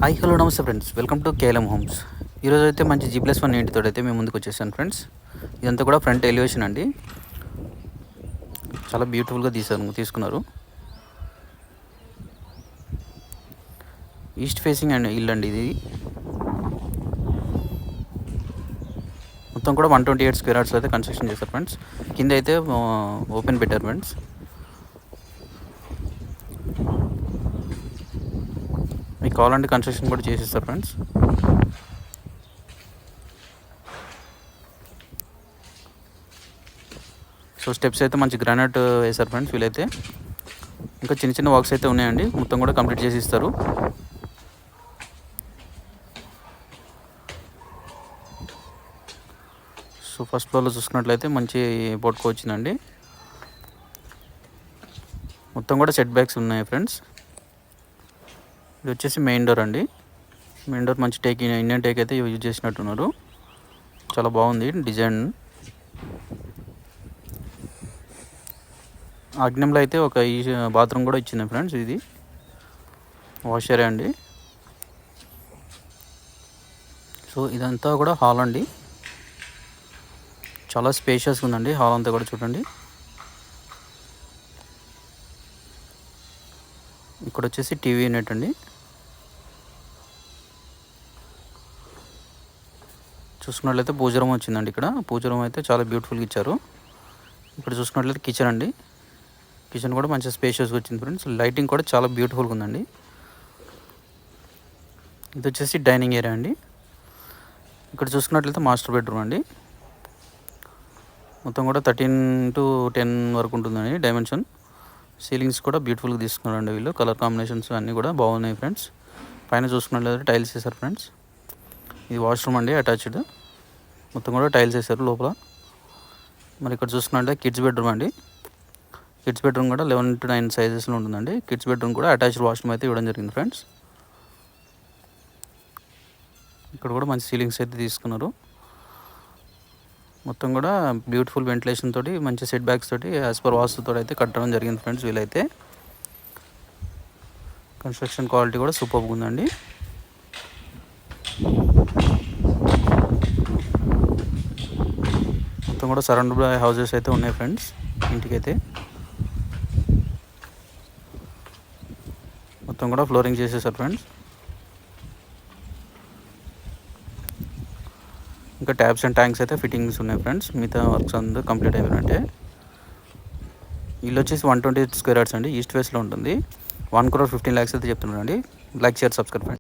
Hi hello నమస్తే friends, welcome to KLM homes. ఈరోజు అయితే మంచి G+1 ఇంటితో అయితే మేము ముందుకు వచ్చేసాను ఫ్రెండ్స్. ఇదంతా కూడా ఫ్రంట్ ఎలివేషన్ అండి, చాలా బ్యూటిఫుల్గా తీసుకున్నారు. ఈస్ట్ ఫేసింగ్ అండ్ ఇల్లు అండి ఇది. మొత్తం కూడా 128 స్క్వేర్ యార్డ్స్ అయితే కన్స్ట్రక్షన్ చేశారు ఫ్రెండ్స్. కింద అయితే ఓపెన్ పెట్టారు ఫ్రెండ్స్. మీకు కావాలంటే కన్స్ట్రక్షన్ కూడా చేసిస్తారు ఫ్రెండ్స్. సో స్టెప్స్ అయితే మంచి గ్రానైట్ వేశారు ఫ్రెండ్స్ వీళ్ళైతే. ఇంకా చిన్న చిన్న వర్క్స్ అయితే ఉన్నాయండి, మొత్తం కూడా కంప్లీట్ చేసి ఇస్తారు. సో ఫస్ట్ ఫ్లోర్లో చూసుకున్నట్లయితే మంచి పోర్ట్కో వచ్చిందండి. మొత్తం కూడా సెట్ బ్యాక్స్ ఉన్నాయి ఫ్రెండ్స్. ఇది వచ్చేసి మెయిన్ డోర్ అండి. మెయిన్ డోర్ మంచి ఇండియన్ టేక్ అయితే యూజ్ చేసినట్టున్నారు, చాలా బాగుంది డిజైన్. ఆగ్నేయంలో అయితే ఒక ఈ బాత్రూమ్ కూడా ఇచ్చింది ఫ్రెండ్స్. ఇది వాష్ ఏరియా అండి. సో ఇదంతా కూడా హాల్ అండి, చాలా స్పేషియస్గా ఉందండి హాల్ అంతా కూడా. చూడండి, ఇక్కడ వచ్చేసి టీవీ యూనిట్ అండి. చూసుకున్నట్లయితే పూజ రూమ్ వచ్చిందండి. ఇక్కడ పూజ రూమ్ అయితే చాలా బ్యూటిఫుల్గా ఇచ్చారు. ఇక్కడ చూసుకున్నట్లయితే కిచెన్ అండి. కిచెన్ కూడా మంచి స్పేషియస్గా వచ్చింది ఫ్రెండ్స్. లైటింగ్ కూడా చాలా బ్యూటిఫుల్గా ఉందండి. ఇది వచ్చేసి డైనింగ్ ఏరియా అండి. ఇక్కడ చూసుకున్నట్లయితే మాస్టర్ బెడ్రూమ్ అండి. మొత్తం కూడా 13:10 వరకు ఉంటుందండి డైమెన్షన్. సీలింగ్స్ కూడా బ్యూటిఫుల్గా తీసుకున్నారండి వీళ్ళు. కలర్ కాంబినేషన్స్ అన్నీ కూడా బాగున్నాయి ఫ్రెండ్స్. పైన చూసుకున్నట్లయితే టైల్స్ వేశారు ఫ్రెండ్స్. ఇది వాష్రూమ్ అండి, అటాచ్డ్. మొత్తం కూడా టైల్స్ వేశారు లోపల. మరి ఇక్కడ చూసుకున్నట్లయితే కిడ్స్ బెడ్రూమ్ అండి. కిడ్స్ బెడ్రూమ్ కూడా 11-9 సైజెస్లో ఉంటుందండి. కిడ్స్ బెడ్రూమ్ కూడా అటాచ్డ్ వాష్రూమ్ అయితే ఇవ్వడం జరిగింది ఫ్రెండ్స్. ఇక్కడ కూడా మంచి సీలింగ్స్ అయితే తీసుకున్నారు. మొత్తం కూడా బ్యూటిఫుల్ వెంటిలేషన్ తోటి, మంచి సెట్ బ్యాక్స్ తోటి, యాజ్ పర్ వాస్తుతో అయితే కట్టడం జరిగింది ఫ్రెండ్స్ వీళ్ళైతే. కన్స్ట్రక్షన్ క్వాలిటీ కూడా సూపర్గా ఉందండి. మొత్తం కూడా సరౌండ్ బై హౌసెస్ అయితే ఉన్నాయి ఫ్రెండ్స్ ఇంటికైతే. మొత్తం కూడా ఫ్లోరింగ్ చేసేసారు ఫ్రెండ్స్. ఇంకా ట్యాప్స్ అండ్ ట్యాంక్స్ అయితే ఫిట్టింగ్స్ ఉన్నాయి ఫ్రెండ్స్. మిగతా వర్క్స్ అందరూ కంప్లీట్ అయిపోయినట్టే. ఇల్లు వచ్చేసి 128 స్క్వేర్ యార్డ్స్ అండి. ఈస్ట్ ఫేస్లో ఉంటుంది. 1,15,00,000 అయితే చెప్తున్నారండి. Like, share, subscribe friends.